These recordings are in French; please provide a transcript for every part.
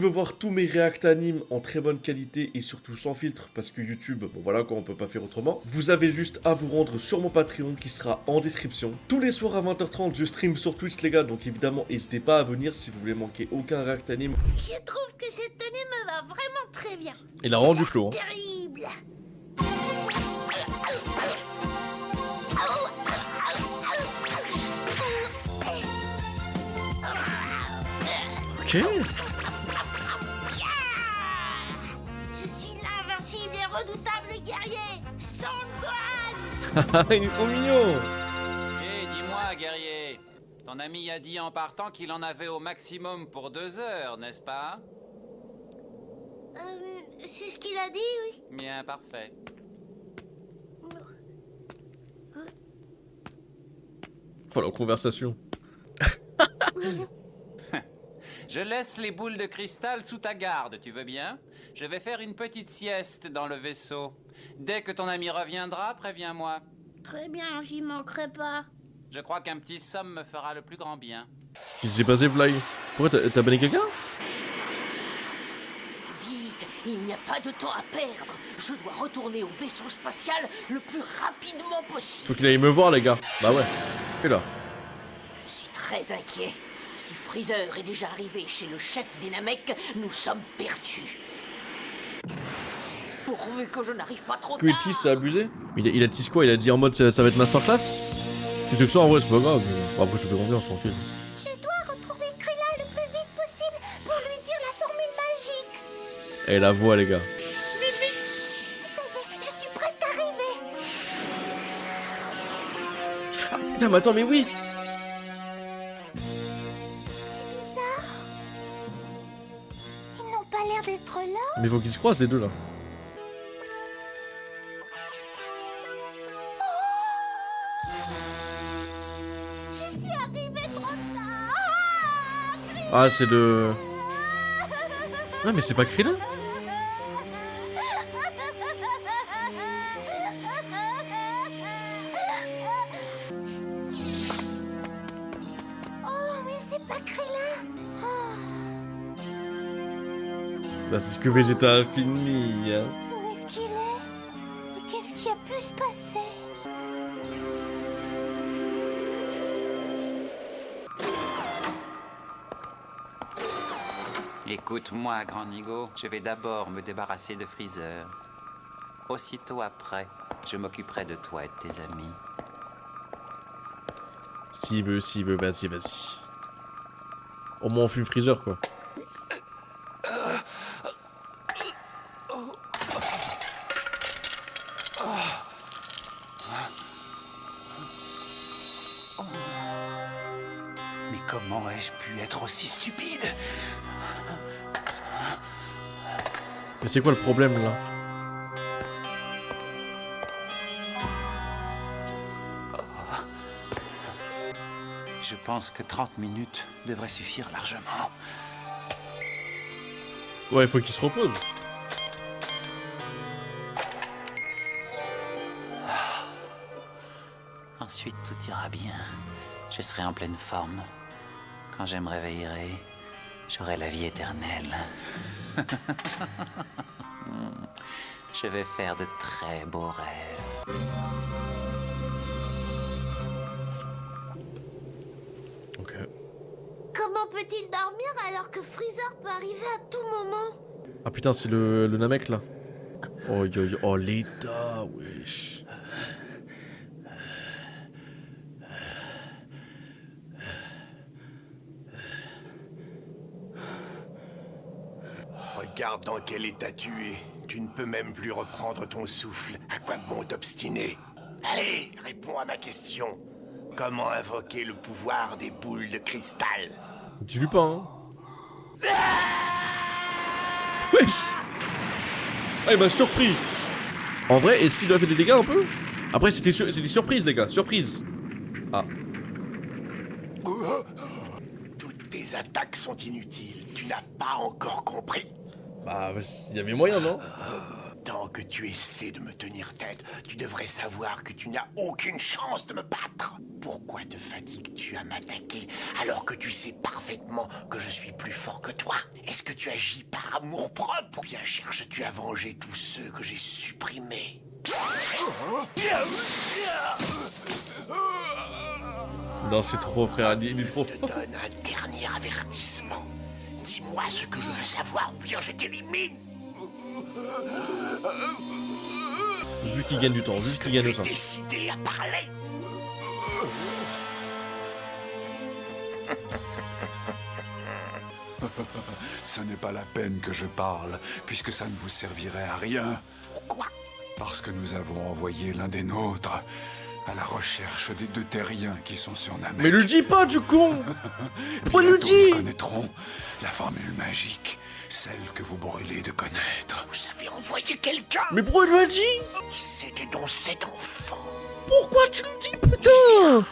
Je veux voir tous mes react animes en très bonne qualité et surtout sans filtre parce que YouTube, bon voilà quoi, on peut pas faire autrement. Vous avez juste à vous rendre sur mon Patreon qui sera en description. Tous les soirs à 20h30, je stream sur Twitch les gars, donc évidemment n'hésitez pas à venir si vous voulez manquer aucun react anime. Je trouve que cette tenue me va vraiment très bien. Il a rendu flow. Hein. Terrible. Ok. Je suis l'invincible et redoutable guerrier, Son Gohan. Il est trop mignon. Hé, dis-moi, guerrier, ton ami a dit en partant qu'il en avait au maximum pour 2 heures, n'est-ce pas? C'est ce qu'il a dit, oui. Bien, parfait. Oh la conversation. Je laisse les boules de cristal sous ta garde, tu veux bien? Je vais faire une petite sieste dans le vaisseau. Dès que ton ami reviendra, préviens-moi. Très bien, j'y manquerai pas. Je crois qu'un petit somme me fera le plus grand bien. Qu'est-ce qui s'est passé, Fly? Pourquoi t'as banni quelqu'un? Vite, il n'y a pas de temps à perdre. Je dois retourner au vaisseau spatial le plus rapidement possible. Faut qu'il aille me voir, les gars. Bah ouais. Et là. Je suis très inquiet. Si Freezer est déjà arrivé chez le chef des Namek, nous sommes perdus. Pourvu que je n'arrive pas trop Que il tard. tease, c'est abusé. Il a tease quoi? Il a dit en mode ça va être masterclass? Si c'est que ça, en vrai, c'est pas grave. Bon, après, je fais confiance, tranquille. Je dois retrouver Krillin le plus vite possible pour lui dire la formule magique. Et la voix, les gars. Vite, vite. Ça y est, je suis presque arrivée. Ah, putain, mais attends, mais oui! C'est bizarre. Ils n'ont pas l'air d'être là. Mais faut qu'ils se croisent, les deux, là. Je suis arrivée trop tard. Ah, c'est le... Ah, mais c'est pas Krillin? Oh, mais c'est pas Krillin. Oh, Ça, c'est ce que Vegeta a fini, hein. où est-ce qu'il est? Et qu'est-ce qui a pu se passer? Écoute-moi, grand Nigo, je vais d'abord me débarrasser de Freezer. Aussitôt après, je m'occuperai de toi et de tes amis. S'il veut, vas-y, vas-y. Au moins, on fume Freezer, quoi. Mais comment ai-je pu être aussi stupide? Mais c'est quoi le problème, là? Je pense que 30 minutes devraient suffire largement. Ouais, il faut qu'il se repose. Ensuite, tout ira bien. Je serai en pleine forme. Quand je me réveillerai, j'aurai la vie éternelle. Je vais faire de très beaux rêves. Ok. Comment peut-il dormir alors que Freezer peut arriver à tout moment? Ah putain, c'est le Namek, là. Oh, oh l'état, wesh. Regarde dans quel état tu es. Tu ne peux même plus reprendre ton souffle. À quoi bon t'obstiner? Allez, réponds à ma question. Comment invoquer le pouvoir des boules de cristal? Dis-lui pas, hein. Wesh. Ah, il m'a surpris. En vrai, est-ce qu'il lui a fait des dégâts un peu? Après, c'était surprise, les gars, surprise. Ah. Toutes tes attaques sont inutiles. Tu n'as pas encore compris. Bah, il y avait moyen, non? temps que tu essaies de me tenir tête, tu devrais savoir que tu n'as aucune chance de me battre. Pourquoi te fatigues-tu à m'attaquer alors que tu sais parfaitement que je suis plus fort que toi? Est-ce que tu agis par amour-propre ou bien cherches-tu à venger tous ceux que j'ai supprimés? Non, c'est trop, frère. Il est trop Je te fort. donne un dernier avertissement. Dis-moi ce que je veux savoir ou bien je t'élimine. Juste qu'il gagne du temps, juste qu'il gagne du temps. Tu es décidé à parler. Ce n'est pas la peine que je parle, puisque ça ne vous servirait à rien. Pourquoi? Parce que nous avons envoyé l'un des nôtres à la recherche des 2 terriens qui sont sur Namek. Mais le dis pas, du con. Pourquoi le Bientôt, dis? nous connaîtrons la formule magique, celle que vous brûlez de connaître. Vous avez envoyé quelqu'un? Mais pourquoi il l'a dit? C'était donc cet enfant. Pourquoi tu le dis, putain?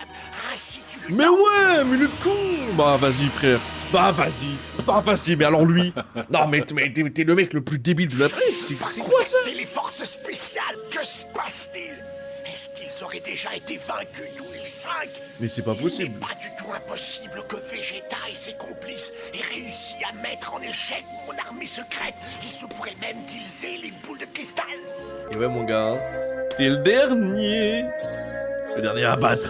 Ainsi tu le Mais ouais, mais le con. Bah vas-y, frère. Bah vas-y. Bah vas-y, mais alors lui. Non, mais t'es le mec le plus débile de la presse. C'est quoi ça? contacter les forces spéciales. Que se passe-t-il? Est-ce qu'ils auraient déjà été vaincus tous les 5? Mais c'est pas Il possible. n'est pas du tout impossible que Vegeta et ses complices aient réussi à mettre en échec mon armée secrète. Il se pourrait même qu'ils aient les boules de cristal. Et ouais, mon gars. T'es le dernier. Le dernier à battre.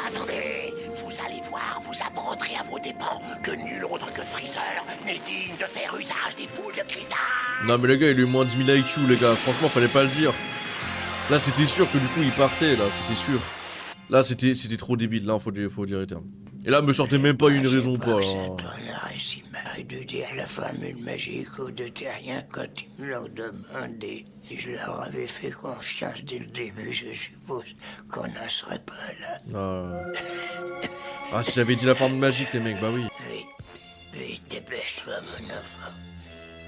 Attendez, vous allez voir, vous apprendrez à vos dépens que nul autre que Freezer n'est digne de faire usage des boules de cristal. Non, mais le gars, il a eu moins de 10 000 IQ, les gars. Franchement, fallait pas le dire. Là, c'était sûr que du coup, il partait, là. C'était sûr. Là, c'était trop débile. Là, faut dire les termes. Et là, me sortez même pas une raison pas, là. De dire la formule magique aux 2 terriens quand ils me l'ont demandé. Je leur avais fait confiance dès le début, je suppose qu'on n'en serait pas là. Ah, si j'avais dit la forme magique, les mecs, bah oui. Vite, dépêche-toi, mon enfant.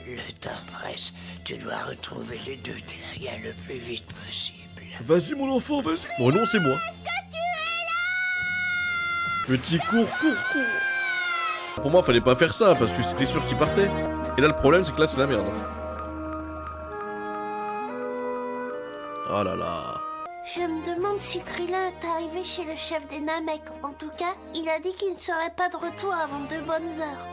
Le temps presse. Tu dois retrouver les 2 terriens le plus vite possible. Vas-y, mon enfant, vas-y. Bon, non, c'est moi. Petit cours. Pour moi, fallait pas faire ça, parce que c'était sûr qu'il partait. Et là, le problème, c'est que là, c'est la merde. Oh là là. Je me demande si Krillin est arrivé chez le chef des Namek. En tout cas, il a dit qu'il ne serait pas de retour avant 2 bonnes heures.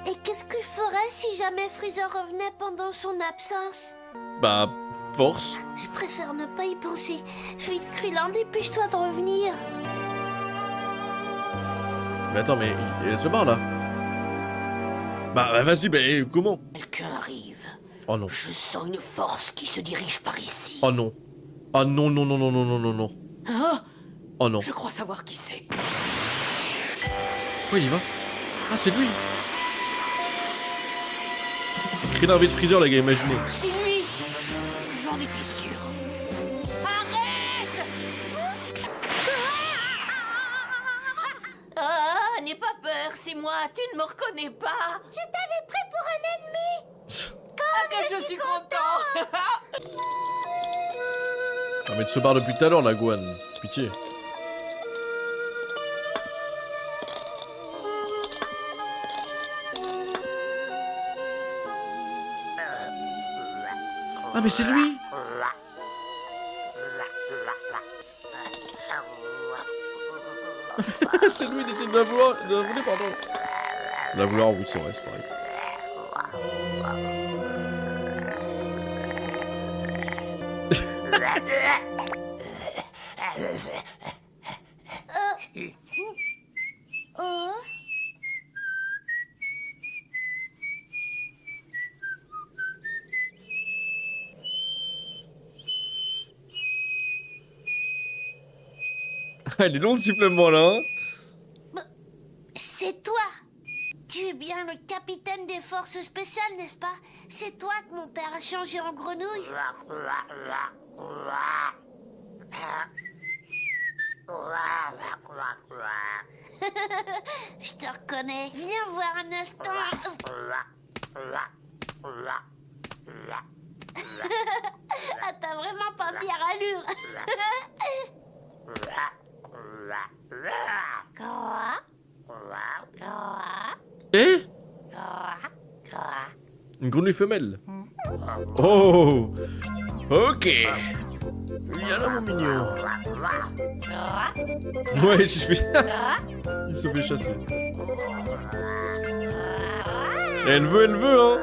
Et qu'est-ce qu'il ferait si jamais Freezer revenait pendant son absence? Bah, force. Je préfère ne pas y penser. Vite, Krillin, dépêche-toi de revenir. Mais attends, mais elle se barre, là. Bah, vas-y, bah, comment? Quelqu'un arrive. Oh non. Je sens une force qui se dirige par ici. Oh non. Oh non, non. Ah, Oh non. je crois savoir qui c'est. Pourquoi il y va? Ah, c'est lui. Krillin vs Freezer, les gars, imaginez. C'est lui. J'en étais sûr. Arrête! Ah, n'aie pas peur, c'est moi. Tu ne me reconnais pas. Je t'avais pris pour un ennemi. Ah, que je suis content. Ah, mais de se barre depuis tout à l'heure, la Gohan. Pitié. Ah, mais c'est lui. C'est lui, il essaie de la vouloir, pardon. La vouloir, oui, c'est vrai, c'est pareil. Oh. Il est long le sifflement là, hein. C'est toi. Tu es bien le capitaine des forces spéciales, n'est-ce pas? C'est toi que mon père a changé en grenouille. Je te reconnais. Viens voir un instant. Ah, t'as vraiment pas fière allure. Quoi? Eh? Une grenouille femelle. Oh. Ok. Viens là, mon mignon. Ouais, si je fais... Il se fait chasser. Elle veut, hein.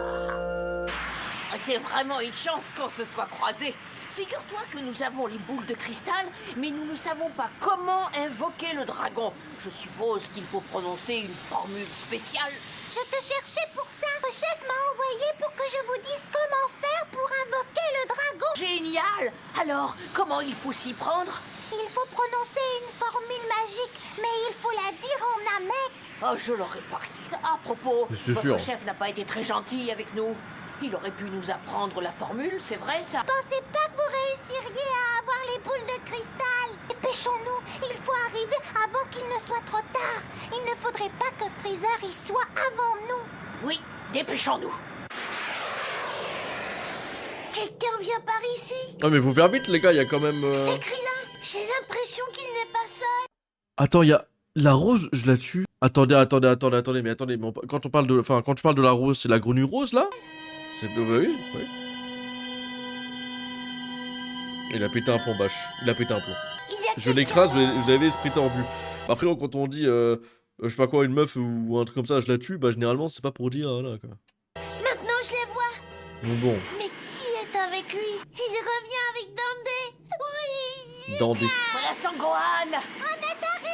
C'est vraiment une chance qu'on se soit croisés. Figure-toi que nous avons les boules de cristal, mais nous ne savons pas comment invoquer le dragon. Je suppose qu'il faut prononcer une formule spéciale. Je te cherchais pour ça. Le chef m'a envoyé pour que je vous dise comment faire pour invoquer le dragon. Génial! Alors, comment il faut s'y prendre? Il faut prononcer une formule magique, mais il faut la dire en namek. Oh, je l'aurais parié. À propos, Mais c'est votre sûr. chef n'a pas été très gentil avec nous. Il aurait pu nous apprendre la formule, c'est vrai ça? Pensez pas que vous réussiriez à avoir les boules de cristal. Dépêchons-nous, il faut arriver avant qu'il ne soit trop tard. Il ne faudrait pas que Freezer y soit avant nous. Oui, dépêchons-nous. Quelqu'un vient par ici? Ah mais faut faire vite les gars, il y a quand même... C'est Krillin. J'ai l'impression qu'il n'est pas seul. Attends, il y a... La rose, je la tue. Attendez, mais quand on parle de... Enfin, quand tu parles de la rose, c'est la grenouille rose, là? C'est... oui. Il a pété un plomb, Bâche. Il a pété un plomb. Il y a Je quelqu'un l'écrase, là. vous avez l'esprit tordu. Après, quand on dit... je sais pas quoi, une meuf ou un truc comme ça, je la tue, bah généralement, c'est pas pour dire... Voilà, quoi. Maintenant je les vois. Bon, Mais qui est avec lui? Il revient avec Dandé. Oui. Dandé. Voilà Sangohan! On est arrivé.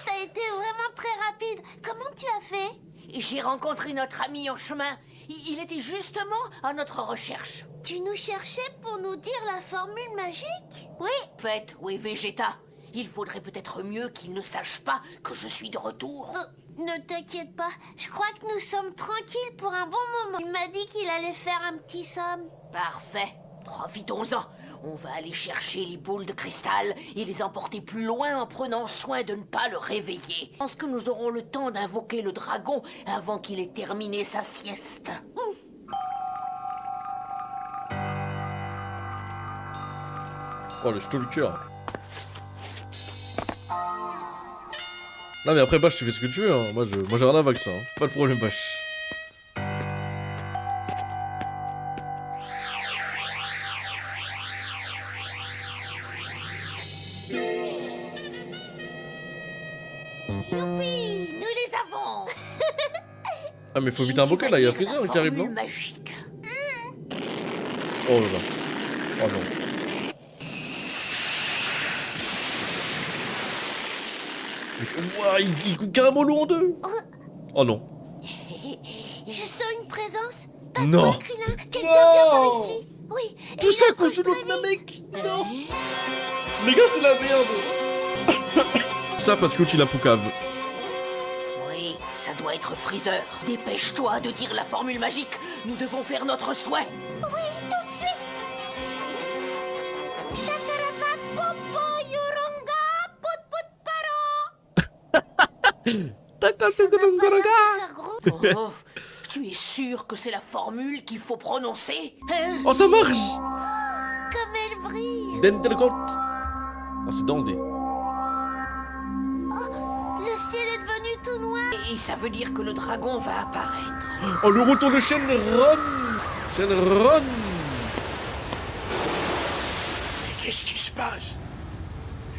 T'as été vraiment très rapide. Comment tu as fait? J'ai rencontré notre ami en chemin. Il était justement à notre recherche. Tu nous cherchais pour nous dire la formule magique? Oui. En fait, oui, Vegeta. Il faudrait peut-être mieux qu'il ne sache pas que je suis de retour. Ne t'inquiète pas. Je crois que nous sommes tranquilles pour un bon moment. Il m'a dit qu'il allait faire un petit somme. Parfait. Profitons-en. On va aller chercher les boules de cristal et les emporter plus loin en prenant soin de ne pas le réveiller. Je pense que nous aurons le temps d'invoquer le dragon avant qu'il ait terminé sa sieste. Oh, lèche-toi le cœur. Non mais après, Bâche, tu fais ce que tu veux, hein. Moi j'ai rien avec ça, hein. Pas de problème, Bâche. Oui, nous les avons. Ah mais faut vite invoquer là, il y a Freezer qui arrive, non? Magique. Oh là là. Oh non. Ouah, il coupe carrément l'eau en deux. Oh non. Je sens une présence. Pas Non. toi, Krillin. Quelqu'un vient par ici. Oui. et Tout il ça à cause approche de très notre vite. mec. Non. Les gars, c'est la merde. Ça parce que tu la poucave. Oui, ça doit être Freezer. Dépêche-toi de dire la formule magique. Nous devons faire notre souhait. Oui, tout de suite. Takarapa, popo, yoronga, put, put, paro. Ça n'a pas l'air de faire grand. Oh, tu es sûr que c'est la formule qu'il faut prononcer? Hein? Oh, ça marche. Comme elle brille. Dendelgant. Ah, c'est Dandé. Le ciel est devenu tout noir. Et ça veut dire que le dragon va apparaître. Oh, le retour de Shenron. Shenron. Mais qu'est-ce qui se passe?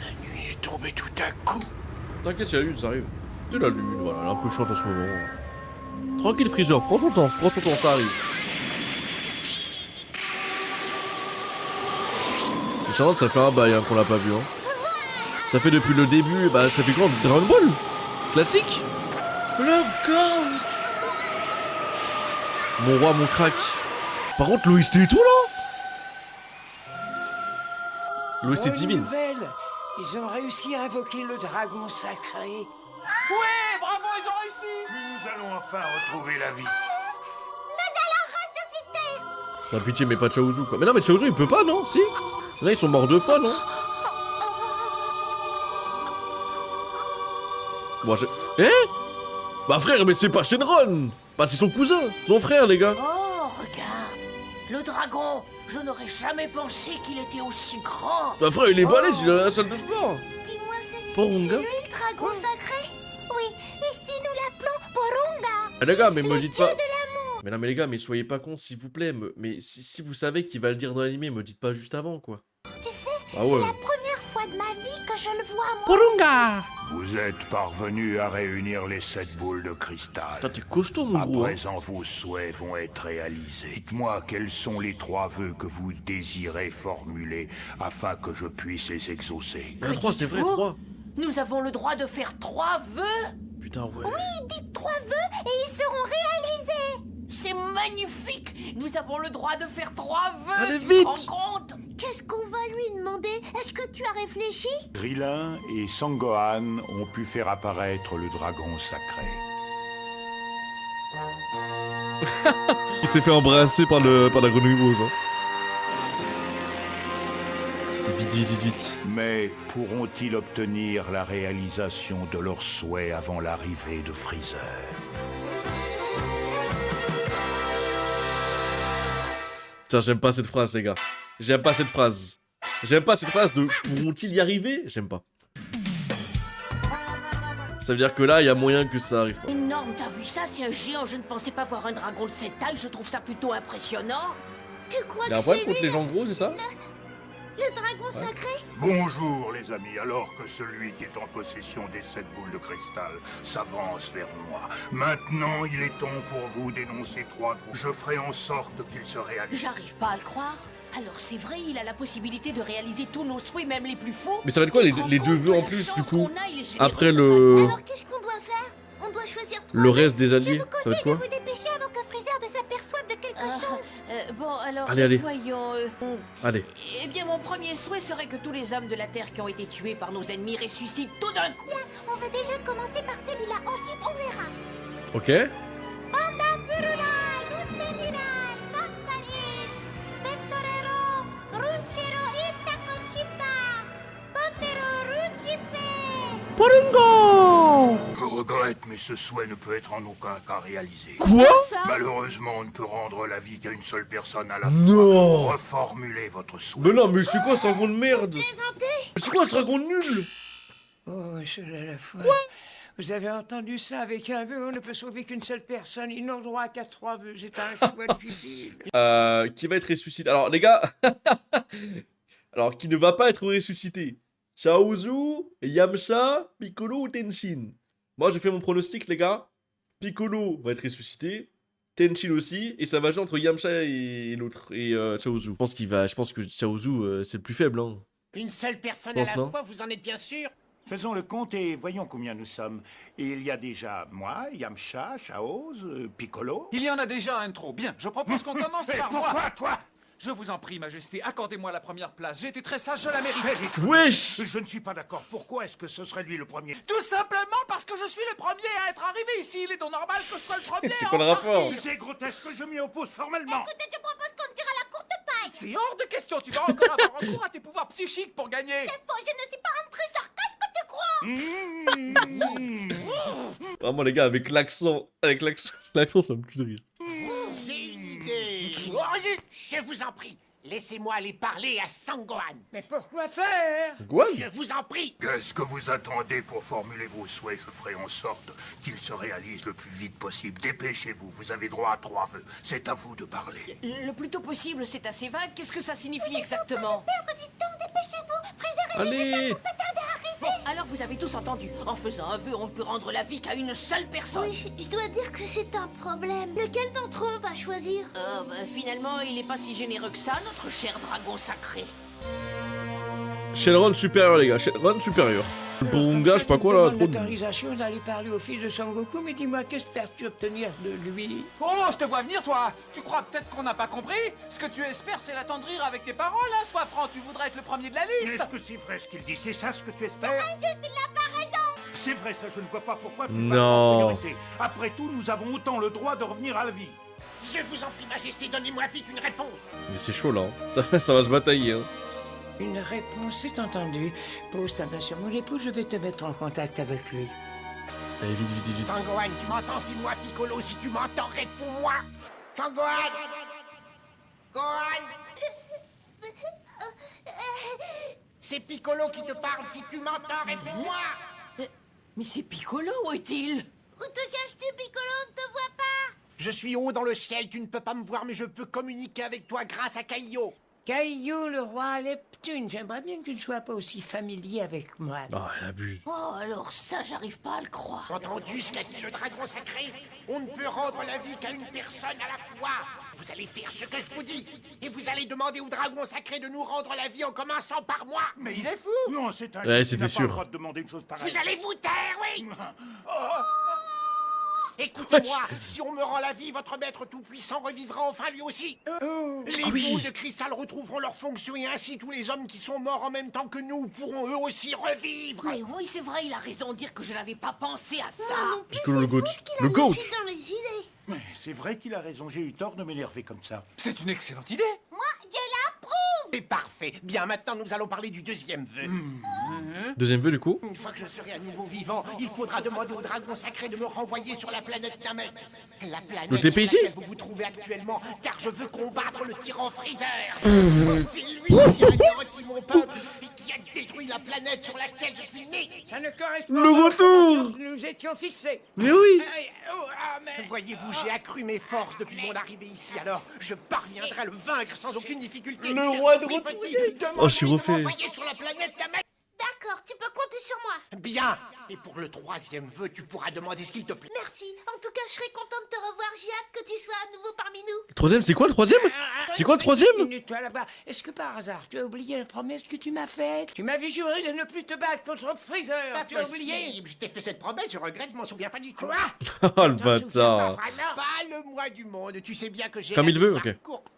La nuit est tombée tout à coup. T'inquiète, c'est la lune, ça arrive. C'est la lune, voilà, elle est un peu chaude en ce moment. Tranquille, Freezer, prends ton temps, ça arrive. Et Charlotte, ça fait un bail hein, qu'on l'a pas vu. Hein. Ça fait depuis le début, bah ça fait quoi? Dragon Ball classique. Le GOAT. Mon roi, mon crack. Par contre, l'OST et tout là. L'OST divine. Nouvelle. Ils ont réussi à invoquer le dragon sacré. Ouais, bravo, ils ont réussi. Nous allons enfin retrouver la vie. La pitié, mais pas Chaozu quoi. Mais non, mais Chaozu il peut pas, non? Si? Là, ils sont morts 2 fois, non? Bon, Eh? Bah, frère, mais c'est pas Shenron! Bah, c'est son cousin, son frère, les gars. Oh, regarde. Le dragon. Je n'aurais jamais pensé qu'il était aussi grand. Bah, frère, il est balèze, il est à la salle de sport. Dis-moi, c'est Porunga? lui le dragon sacré? Oui, ici nous l'appelons Ah, les gars, mais me dites pas... Mais non mais les gars, mais soyez pas cons s'il vous plaît, mais si vous savez qu'il va le dire dans l'animé, me dites pas juste avant quoi. Tu sais, Ah ouais. c'est la première fois de ma vie que je le vois, moi. Purunga! Vous êtes parvenus à réunir les 7 boules de cristal. Putain, t'es costaud mon À gros. Hein. présent, vos souhaits vont être réalisés. Dites-moi quels sont les 3 vœux que vous désirez formuler afin que je puisse les exaucer. 3, c'est vrai, Vous 3. Nous avons le droit de faire 3 vœux. Putain, ouais. Dites 3 vœux et ils seront réalisés. C'est magnifique. Nous avons le droit de faire 3 vœux. Allez, tu vite. te rends compte? Qu'est-ce qu'on va lui demander? Est-ce que tu as réfléchi? Krillin et Sangohan ont pu faire apparaître le dragon sacré. Il s'est fait embrasser par la grenouille rose. Hein. Vite. Mais pourront-ils obtenir la réalisation de leurs souhaits avant l'arrivée de Freezer? Putain, j'aime pas cette phrase, les gars. J'aime pas cette phrase. J'aime pas cette phrase de pourront-ils y arriver? J'aime pas. Ça veut dire que là, il y a moyen que ça arrive pas. Énorme, t'as vu ça? C'est un géant. Je ne pensais pas voir un dragon de cette taille. Je trouve ça plutôt impressionnant. Tu crois Il y a que un problème c'est contre lui, les gens gros, c'est ça? le dragon sacré? Bonjour les amis, alors que celui qui est en possession des 7 boules de cristal s'avance vers moi. Maintenant, il est temps pour vous d'énoncer 3 de vous. Je ferai en sorte qu'il se réalise. J'arrive pas à le croire. Alors c'est vrai, il a la possibilité de réaliser tous nos souhaits, même les plus fous. Mais ça va être quoi Tu les te rends deux compte vœux de en la plus, chance du coup? qu'on a, il est généreux, Après ce Alors qu'est-ce qu'on doit faire? On doit choisir 3 le reste des Je alliés, vous ça va être conseille de quoi? vous dépêcher avant que Freezer ne s'aperçoive de quelque chose. Bon, alors, Allez. voyons... Allez. Eh bien, mon premier souhait serait que tous les hommes de la Terre qui ont été tués par nos ennemis ressuscitent tout d'un coup. On va déjà commencer par celui-là, ensuite on verra. Ok. Panda Purula, Lutenira, Faktaris, Pettorero, Runchero, Itakonchipa, Pantero, Runchipe. Purungo! Je regrette, mais ce souhait ne peut être en aucun cas réalisé. Quoi? Malheureusement, on ne peut rendre la vie qu'à une seule personne à la Non. fois. Reformulez votre souhait. Mais non, mais c'est quoi ce dragon de merde? Mais c'est quoi ce dragon nul? Oh, seul à la fois. Vous avez entendu ça? Avec un vœu, on ne peut sauver qu'une seule personne. Ils n'ont droit qu'à 3 vœux. C'est un choix difficile. Qui va être ressuscité? Alors, les gars. Alors, qui ne va pas être ressuscité? Chaozu, Yamcha, Piccolo ou Tenshin? Moi, j'ai fait mon pronostic, les gars. Piccolo va être ressuscité. Tenshin aussi. Et ça va jouer entre Yamcha et l'autre. Et Chaozu. Je pense que Chaozu, c'est le plus faible. Hein. Une seule personne Pense à la non. fois, vous en êtes bien sûr? Faisons le compte et voyons combien nous sommes. Il y a déjà moi, Yamcha, Chaoz, Piccolo. Il y en a déjà un trop. Bien, je propose qu'on commence par moi. Pourquoi toi? Je vous en prie, Majesté, accordez-moi la première place. J'ai été très sage, je la mérite. Wesh! Je ne suis pas d'accord. Pourquoi est-ce que ce serait lui le premier? Tout simplement parce que je suis le premier à être arrivé ici. Il est donc normal que je sois le premier C'est à quoi le en rapport? partir. C'est grotesque, je m'y oppose formellement. Écoutez, je propose qu'on tire à la courte paille. C'est hors de question. Tu vas encore avoir recours à tes pouvoirs psychiques pour gagner. C'est faux, je ne suis pas un tricheur. Qu'est-ce que tu crois? Vraiment, les gars, avec l'accent, l'accent, ça me tue de rire. J'ai une idée. Je vous en prie, laissez-moi aller parler à Sangohan. Mais pourquoi faire? Quoi? Je vous en prie. Qu'est-ce que vous attendez pour formuler vos souhaits? Je ferai en sorte qu'ils se réalisent le plus vite possible. Dépêchez-vous, vous avez droit à 3 vœux. C'est à vous de parler. Le plus tôt possible, c'est assez vague. Qu'est-ce que ça signifie exactement? Perdre du temps, dépêchez-vous. Freezer est Allez! Bon, alors vous avez tous entendu. En faisant un vœu, on peut rendre la vie qu'à une seule personne. Oui, je dois dire que c'est un problème. Lequel d'entre eux on va choisir? Finalement, il n'est pas si généreux que ça, notre cher dragon sacré. Shenron supérieur, les gars. Shenron supérieur. Le Burunga, je sais pas quoi là. Trop Trop de... l'autorisation d'aller parler au fils de Son Goku, mais dis-moi, qu'espères-tu obtenir de lui? Oh, je te vois venir, toi. Tu crois peut-être qu'on n'a pas compris? Ce que tu espères, c'est l'attendrir avec tes paroles, hein? Sois franc, tu voudrais être le premier de la liste. Est-ce que c'est vrai ce qu'il dit? C'est ça ce que tu espères? Injuste, il n'a pas raison. C'est vrai, ça, je ne vois pas pourquoi tu passes Non. en priorité. Après tout, nous avons autant le droit de revenir à la vie. Je vous en prie, Majesté, donnez-moi vite une réponse. Mais c'est chaud là. Hein. Ça va se batailler. Hein. Une réponse, c'est entendu. Pose ta main sur mon époux, je vais te mettre en contact avec lui. Allez, vite. Sangohan, tu m'entends? C'est moi, Piccolo. Si tu m'entends, réponds-moi. Sangohan! Gohan! C'est Piccolo qui te parle. Si tu m'entends, réponds-moi. Mais c'est Piccolo, où est-il? Où te caches-tu, Piccolo? On ne te voit pas. Je suis haut dans le ciel, tu ne peux pas me voir, mais je peux communiquer avec toi grâce à Caillot. Caillou, le roi Neptune, j'aimerais bien que tu ne sois pas aussi familier avec moi. Ah, elle abuse. Oh, alors ça, j'arrive pas à le croire. Entendu ce qu'a dit le dragon sacré? On ne peut rendre la vie qu'à une personne à la fois. Vous allez faire ce que je vous dis. Et vous allez demander au dragon sacré de nous rendre la vie en commençant par moi. Mais il est fou. Non, c'est un Ouais, génie, c'était il n'a pas sûr. le droit de demander une chose pareille. Vous allez vous taire, oui. Écoutez-moi, si on me rend la vie, votre maître tout-puissant revivra enfin lui aussi. Les boules de cristal retrouveront leur fonction et ainsi tous les hommes qui sont morts en même temps que nous pourront eux aussi revivre. Mais oui, c'est vrai, il a raison de dire que je n'avais pas pensé à ça. Non plus, Piccolo le c'est goat. fou ce qu'il a Le goat. laissé dans les idées. Mais c'est vrai qu'il a raison, j'ai eu tort de m'énerver comme ça. C'est une excellente idée. Moi, je l'approuve. C'est parfait. Bien, maintenant nous allons parler du deuxième vœu. Deuxième vœu, du coup. Une fois que je serai à nouveau vivant, il faudra demander au dragon sacré de me renvoyer sur la planète Namek. La planète Le TP sur ici laquelle vous vous trouvez actuellement, car je veux combattre le tyran Freezer. C'est lui qui a anéanti mon peuple et qui a détruit la planète sur laquelle je suis né. Ça ne correspond Le pas aux retour. conventions que nous étions fixés. Mais oui. Mais... Voyez-vous, j'ai accru mes forces depuis mon arrivée ici, alors je parviendrai à le vaincre sans aucune difficulté. Le roi de Petit, retour. demande-lui Oh, je suis de refait. m'envoyer sur la planète Namek. D'accord, tu peux compter sur moi. Bien. Et pour le troisième vœu, tu pourras demander ce qu'il te plaît. Merci. En tout cas, je serais contente de te revoir. J'ai hâte que tu sois à nouveau parmi nous. Troisième, c'est quoi le troisième? C'est quoi le troisième? Toi là-bas, est-ce que par hasard tu as oublié la promesse que tu m'as faite? Tu m'avais juré de ne plus te battre contre Freezer. Tu as oublié? Je t'ai fait cette promesse, je regrette, je m'en souviens pas du tout. Oh le bâtard. Pas le mois du monde, tu sais bien que j'ai... Comme la il veut, mémoire ok. courte.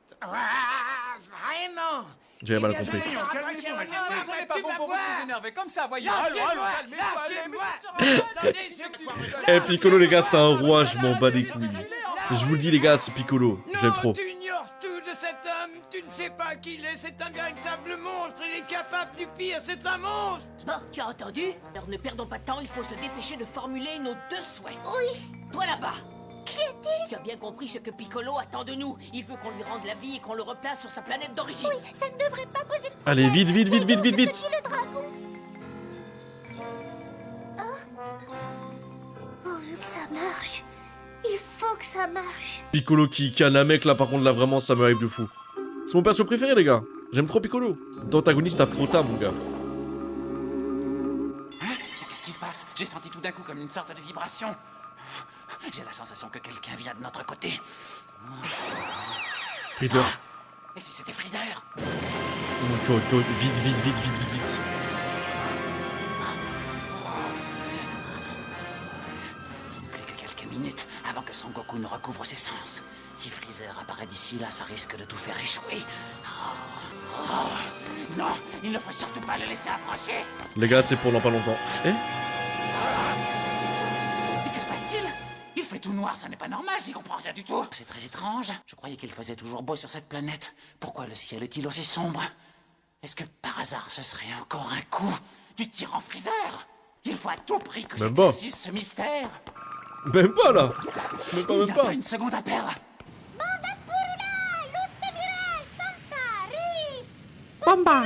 Vraiment? J'avais mal Eh bien, compris. je vais t'en Calmez-vous, rapprocher Mathilde. maintenant, Ça n'est tu pas bon vas pour vous voir. de vous énerver comme ça, voyons. Lâchez-moi, Allons, calmez-vous, allez, mais lâchez-moi. Attendez, Eh Piccolo les gars, c'est un roi, je m'en bats les couilles. Je vous le dis les gars, c'est Piccolo, j'aime trop. Non, tu ignores tout de cet homme. Tu ne sais pas qui il est. C'est un véritable monstre. Il est capable du pire. C'est un monstre. Bon, tu as entendu? Alors ne perdons pas de temps, il faut se dépêcher de formuler nos deux souhaits. Oui. Toi là-bas. Qui est-il? Tu as bien compris ce que Piccolo attend de nous. Il veut qu'on lui rende la vie et qu'on le replace sur sa planète d'origine. Oui, ça ne devrait pas poser de problème. Allez, vite, vite, vite, vite, vite, Voyons vite. ce que dit le dragon. Pourvu que ça marche. Il faut que ça marche. Piccolo qui a un mec là par contre là vraiment ça me hype de fou. C'est mon perso préféré les gars. J'aime trop Piccolo. D'antagoniste à Prota mon gars. Qu'est-ce qui se passe? J'ai senti tout d'un coup comme une sorte de vibration. J'ai la sensation que quelqu'un vient de notre côté. Freezer. Et si c'était Freezer? Vite, vite, vite, vite, vite, vite. Plus que quelques minutes avant que Son Goku ne recouvre ses sens. Si Freezer apparaît d'ici là, ça risque de tout faire échouer. Non, il ne faut surtout pas le laisser approcher. Les gars, c'est pour dans pas longtemps. Eh? Mais que se passe-t-il? Il fait tout noir, ça n'est pas normal, j'y comprends rien du tout. C'est très étrange. Je croyais qu'il faisait toujours beau sur cette planète. Pourquoi le ciel est-il aussi sombre? Est-ce que par hasard ce serait encore un coup du tyran Freezer? Il faut à tout prix que Même pas. j'éclaircisse ce mystère. Même pas là. Même pas, Il même n'y a pas. pas une seconde à perdre. Bamba.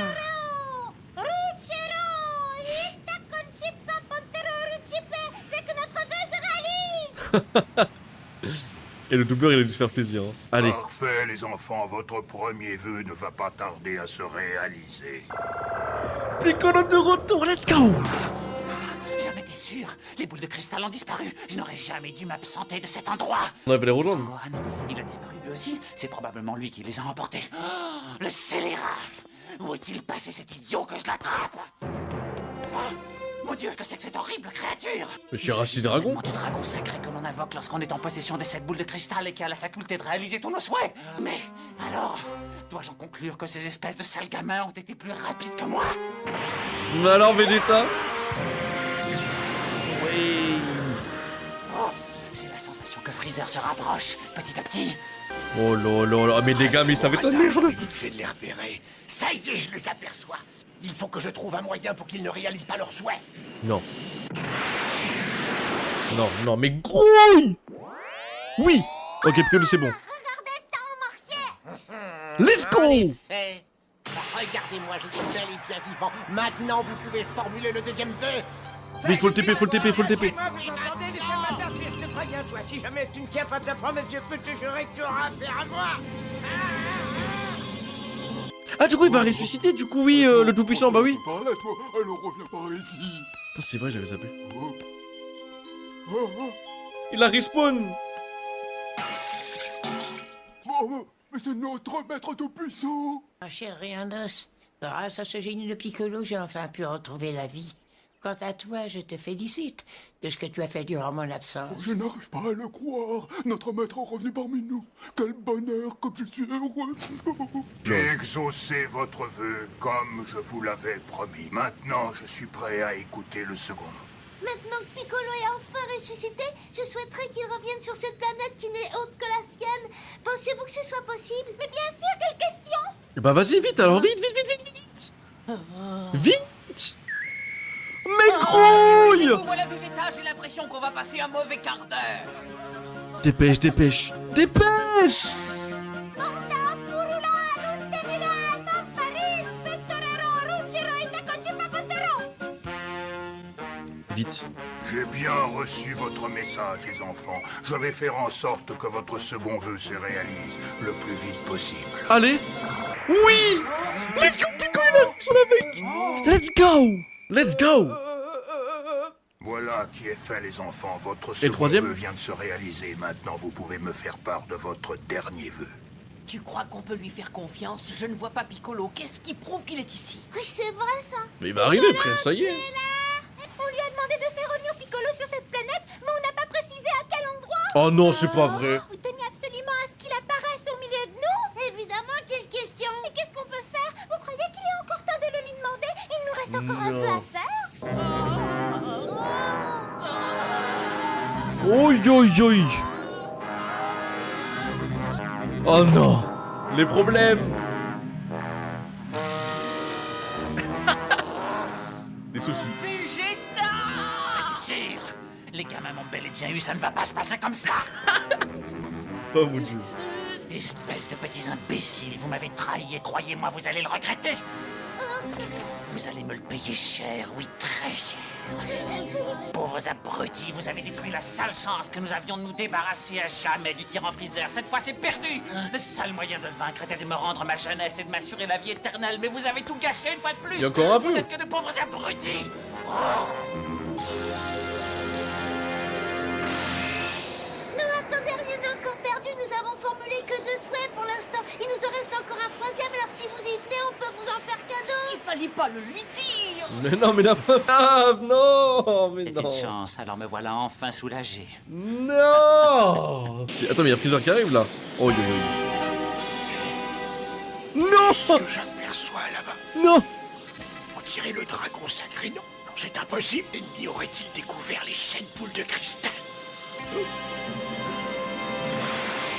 Et le doubleur il a dû se faire plaisir. Hein. Allez. Parfait, les enfants, votre premier vœu ne va pas tarder à se réaliser. Piccolo de retour, let's go. J'en étais sûr. Les boules de cristal ont disparu. Je n'aurais jamais dû m'absenter de cet endroit. On avait les rejoindre. Son Gohan, il a disparu lui aussi. C'est probablement lui qui les a emportés. Oh, le scélérat. Où est-il passé cet idiot que je l'attrape? Oh, mon Dieu, que c'est que cette horrible créature? Monsieur Racine Dragon. Du dragon sacré que l'on invoque lorsqu'on est en possession de cette boule de cristal et qui a la faculté de réaliser tous nos souhaits. Mais alors, dois-je en conclure que ces espèces de sales gamins ont été plus rapides que moi? Mais alors Vegeta? Oui. Oh, j'ai la sensation que Freezer se rapproche, petit à petit. Oh là là là, mais les gars, mais ça va être la merde. J'ai vite fait de les repérer. Ça y est, je les aperçois. Il faut que je trouve un moyen pour qu'ils ne réalisent pas leurs souhaits. Non. Non, non, mais grouille. Oui. Ok, Piccolo, c'est bon. Let's go. Fait. Regardez-moi, je suis bel et bien vivant. Maintenant, vous pouvez formuler le deuxième vœu. Mais il faut le TP, faut le TP, faut le TP. Moi, vous entendez? Laissez-moi partir, je te prie. rien, toi. Si jamais tu ne tiens pas ta promesse, je peux te jurer que tu auras affaire à moi. Ah, du coup, il va ressusciter, du coup, oui, le Tout-Puissant, bah oui. Par là, toi, alors reviens par ici. Putain, c'est vrai, j'avais zappé. Oh, Il a respawn. mais c'est notre maître Tout-Puissant. Ma chère Rihannos, grâce à ce génie de Piccolo, j'ai enfin pu retrouver la vie. Quant à toi, je te félicite de ce que tu as fait durant mon absence. Je n'arrive pas à le croire. Notre maître est revenu parmi nous. Quel bonheur, comme je suis heureux. J'ai exaucé votre vœu comme je vous l'avais promis. Maintenant, je suis prêt à écouter le second. Maintenant que Piccolo est enfin ressuscité, je souhaiterais qu'il revienne sur cette planète qui n'est autre que la sienne. Pensez-vous que ce soit possible? Mais bien sûr, quelle question! Bah vas-y, vite, alors, vite. Vite. Mais grouille. Vous voilà végétal, j'ai l'impression qu'on va passer un mauvais quart d'heure. Dépêche. Vite. J'ai bien reçu votre message, les enfants. Je vais faire en sorte que votre second vœu se réalise le plus vite possible. Allez. Oui. Let's go, Pico, il a son avec. Let's go. Voilà qui est fait, les enfants. Votre Et le second troisième vœu vient de se réaliser. Maintenant, vous pouvez me faire part de votre dernier vœu. Tu crois qu'on peut lui faire confiance? Je ne vois pas Piccolo. Qu'est-ce qui prouve qu'il est ici? Oui, c'est vrai ça. Mais il va arriver, frère, ça y est. On lui a demandé de faire revenir Piccolo sur cette planète, mais on n'a pas précisé à quel endroit. Oh non, c'est pas vrai. Vous teniez absolument à ce qu'il apparaisse au milieu de nous? Évidemment, quelle question. Et qu'est-ce qu'on peut faire? Vous croyez qu'il est encore temps de le lui demander? Il nous reste encore un peu à faire. Oi. Oh non. Les problèmes. Les soucis. Végétal! C'est sûr. Les gamins m'ont bel et bien eu, ça ne va pas se passer comme ça. Oh mon dieu. Espèce de petits imbéciles, vous m'avez trahi et croyez-moi, vous allez le regretter. Vous allez me le payer cher, oui, très cher. Pauvres abrutis, vous avez détruit la seule chance que nous avions de nous débarrasser à jamais du tyran Freezer. Cette fois, c'est perdu. Le seul moyen de le vaincre était de me rendre ma jeunesse et de m'assurer la vie éternelle. Mais vous avez tout gâché une fois de plus. Il y a encore un peu. Vous n'êtes que de pauvres abrutis. Non, attendez, rien n'est encore perdu. Nous avons formulé que 2 souhaits pour l'instant. Il nous en reste encore un 3e, alors si vous y tenez, on peut vous en faire cadeau. Il fallait pas le lui dire. Mais non, mais la meuf. Ah non, mais C'est non. une chance, alors me voilà enfin soulagé. Non. Attends, mais il y a Freezer qui arrive là. Oh, non. Ce que j'aperçois là-bas, Non. on dirait le dragon sacré. Non, c'est impossible. L'ennemi aurait-il découvert les 7 boules de cristal?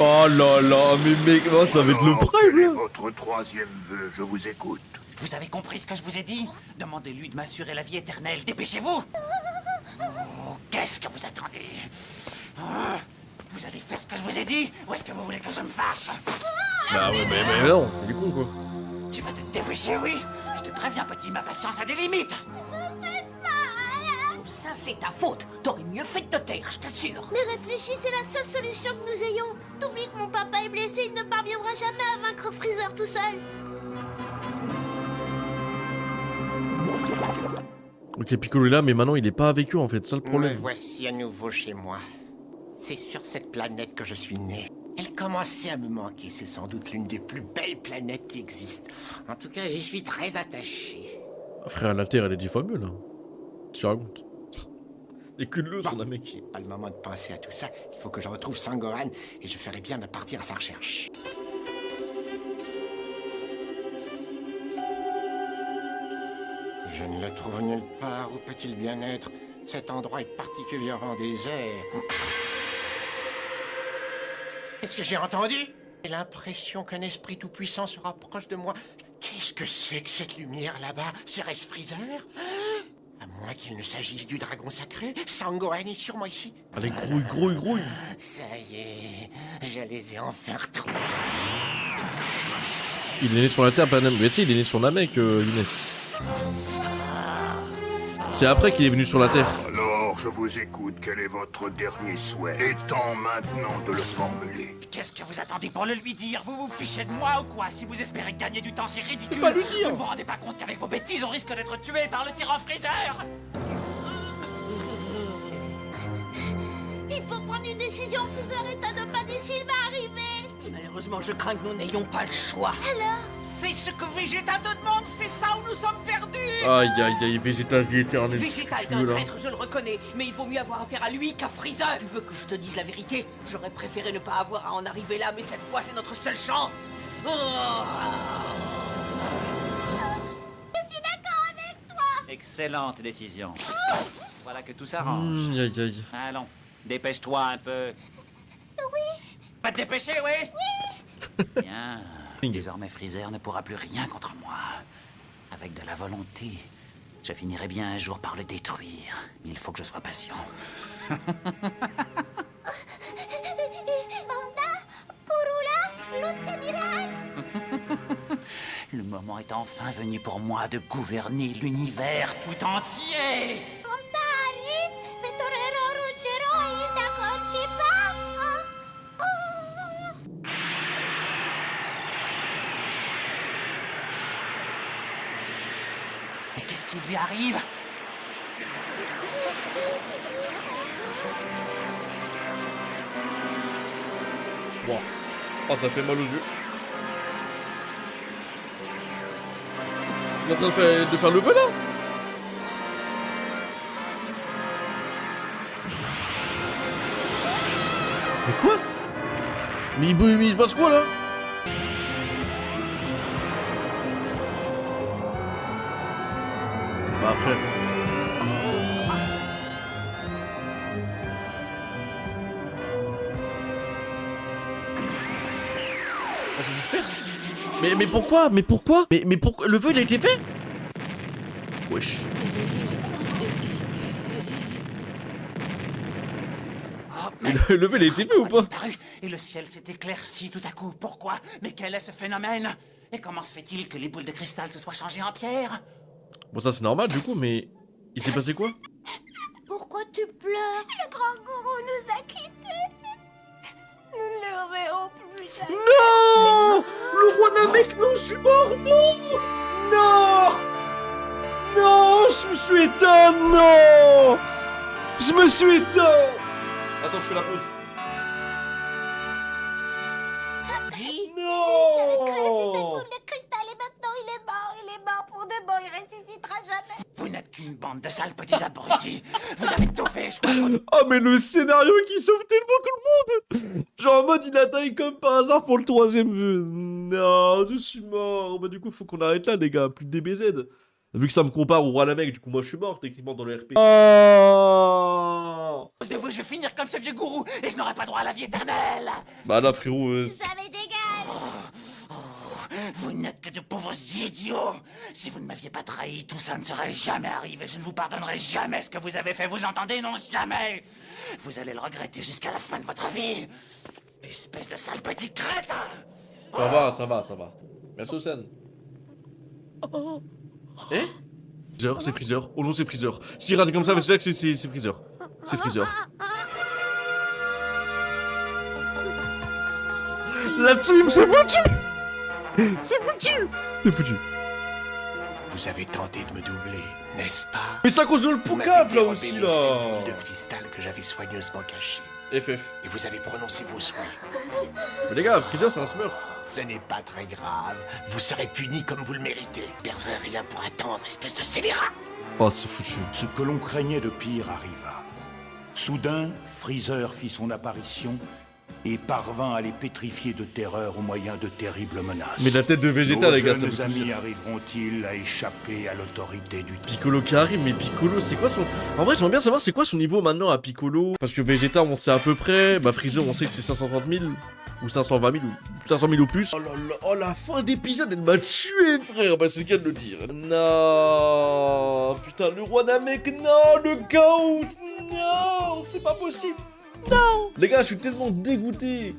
Oh là là, mais mec, oh, ça va être le Alors, quel est prime. votre 3e vœu? Je vous écoute. Vous avez compris ce que je vous ai dit? Demandez-lui de m'assurer la vie éternelle. Dépêchez-vous! Oh, qu'est-ce que vous attendez? Ah, vous allez faire ce que je vous ai dit? Ou est-ce que vous voulez que je me fâche? Bah ouais, mais non, il est con quoi. Tu vas te dépêcher, oui? Je te préviens, petit, ma patience a des limites. Tout ça, c'est ta faute. T'aurais mieux fait de te taire, je t'assure. Mais réfléchis, c'est la seule solution que nous ayons. T'oublies que mon papa est blessé, il ne parviendra jamais à vaincre Freezer tout seul. Ok, Piccolo est là, mais maintenant il est pas avec eux en fait, ça le Me problème. voici à nouveau chez moi. C'est sur cette planète que je suis né. Elle commençait à me manquer. C'est sans doute l'une des plus belles planètes qui existent. En tout cas, j'y suis très attaché. Frère, la Terre elle est 10 fois mieux là. Tu racontes. Écoute-le, son mec. C'est pas le moment de penser à tout ça. Il faut que je retrouve Sangohan et je ferai bien de partir à sa recherche. Je ne le trouve nulle part. Où peut-il bien être? Cet endroit est particulièrement désert. Qu'est-ce que j'ai entendu? J'ai l'impression qu'un esprit tout-puissant se rapproche de moi. Qu'est-ce que c'est que cette lumière là-bas? Serait-ce Freezer? À moins qu'il ne s'agisse du dragon sacré, Sangohan est sûrement ici. Allez, grouille. Ça y est, je les ai enfin retrouvés. Il est né sur la Terre, pas Mais tu sais, il est né sur Namek, Younes. C'est après qu'il est venu sur la Terre. Alors, je vous écoute. Quel est votre dernier souhait? Il est temps maintenant de le formuler. Qu'est-ce que vous attendez pour le lui dire? Vous vous fichez de moi ou quoi? Si vous espérez gagner du temps, c'est ridicule. Pas lui dire. Vous ne vous rendez pas compte qu'avec vos bêtises, on risque d'être tué par le tyran Freezer? Il faut prendre une décision, Freezer, et t'as pas dit s'il va arriver. Malheureusement, je crains que nous n'ayons pas le choix. Alors? Fais ce que Vegeta te demande, c'est ça où nous sommes perdus. Aïe aïe aïe, Vegeta vie éternelle. Vegeta est un traître, je le reconnais, mais il vaut mieux avoir affaire à lui qu'à Freezer. Tu veux que je te dise la vérité? J'aurais préféré ne pas avoir à en arriver là, mais cette fois, c'est notre seule chance. Je suis d'accord avec toi. Excellente décision. Voilà que tout s'arrange. Aïe aïe. Allons, dépêche-toi un peu. Oui. Va te dépêcher, oui? Oui. Bien. Désormais, Freezer ne pourra plus rien contre moi. Avec de la volonté, je finirai bien un jour par le détruire. Il faut que je sois patient. Panda, Purula, Lutemirai. Le moment est enfin venu pour moi de gouverner l'univers tout entier. Panda, Vetorero, Ruggero, Itaco, Chipa. Mais qu'est-ce qui lui arrive? Wow. Oh, ça fait mal aux yeux. Il est en train de faire le feu là? Mais quoi? Mais il se passe quoi là? Bah frère. On se disperse? Mais pourquoi? Mais pourquoi? Mais pourquoi? Le feu il a été fait? Wesh. Le feu il a été fait ou pas? Disparu, et le ciel s'est éclairci tout à coup. Pourquoi? Mais quel est ce phénomène? Et comment se fait-il que les boules de cristal se soient changées en pierre? Bon ça c'est normal du coup, mais il s'est passé quoi? Pourquoi tu pleures? Le grand gourou nous a quittés. Nous ne le reverrons plus jamais. Non! Le roi Namek, non, je suis mort, non! Non! Non, je me suis éteint, non! Je me suis éteint! Attends, je fais la pause. Non! Cette boule de cristal et maintenant il est mort pour de bon, il ressuscitera jamais. Vous n'êtes qu'une bande de sales petits abrutis. Vous avez tout fait, je crois. Oh mais le scénario qui sauve tellement tout le monde! Genre en mode il attaque comme par hasard pour le troisième vœu. Non, je suis mort. Bah du coup faut qu'on arrête là les gars, plus de DBZ. Vu que ça me compare au roi Namek, du coup moi je suis mort techniquement dans le RP. Oh De vous, je vais finir comme ce vieux gourou et je n'aurai pas droit à la vie éternelle. Bah là frérot... Ça m'est égal. Vous n'êtes que de pauvres idiots. Si vous ne m'aviez pas trahi, tout ça ne serait jamais arrivé. Je ne vous pardonnerai jamais ce que vous avez fait. Vous entendez? Non, jamais. Vous allez le regretter jusqu'à la fin de votre vie. Espèce de sale petit crétin. Ça va, ça va, ça va. Merci Océane. Eh? Freezer, c'est Freezer. Oh non, c'est Freezer. Si raté comme ça, mais c'est là que c'est Freezer. C'est Freezer. La team, c'est foutu! C'est foutu! C'est foutu. Vous avez tenté de me doubler, n'est-ce pas? Mais c'est à cause de le Vous m'avez poucave là dérobé aussi mes là! 7 boules de cristal que j'avais soigneusement cachées. FF. Et vous avez prononcé vos souhaits. Mais les gars, Freezer c'est un smurf. Ce n'est pas très grave. Vous serez punis comme vous le méritez. Perdez rien pour attendre, espèce de scélérat. Oh, c'est foutu. Ce que l'on craignait de pire arriva. Soudain, Freezer fit son apparition et parvint à les pétrifier de terreur au moyen de terribles menaces. Mais la tête de Vegeta, les gars, ça Nos veut tout amis dire. arriveront-ils à échapper à l'autorité du Piccolo qui arrive, mais Piccolo, c'est quoi son... En vrai, j'aimerais bien savoir c'est quoi son niveau maintenant à Piccolo. Parce que Vegeta, on sait à peu près. Bah, Freezer, on sait que c'est 530 000. Ou 520 000, ou 500 000 ou plus. Oh là là, oh la fin d'épisode, elle m'a tué, frère. Bah, c'est le cas de le dire. Non. Putain, le roi Namek, non. Le GOAT, non. C'est pas possible. Non. Les gars, je suis tellement dégoûté.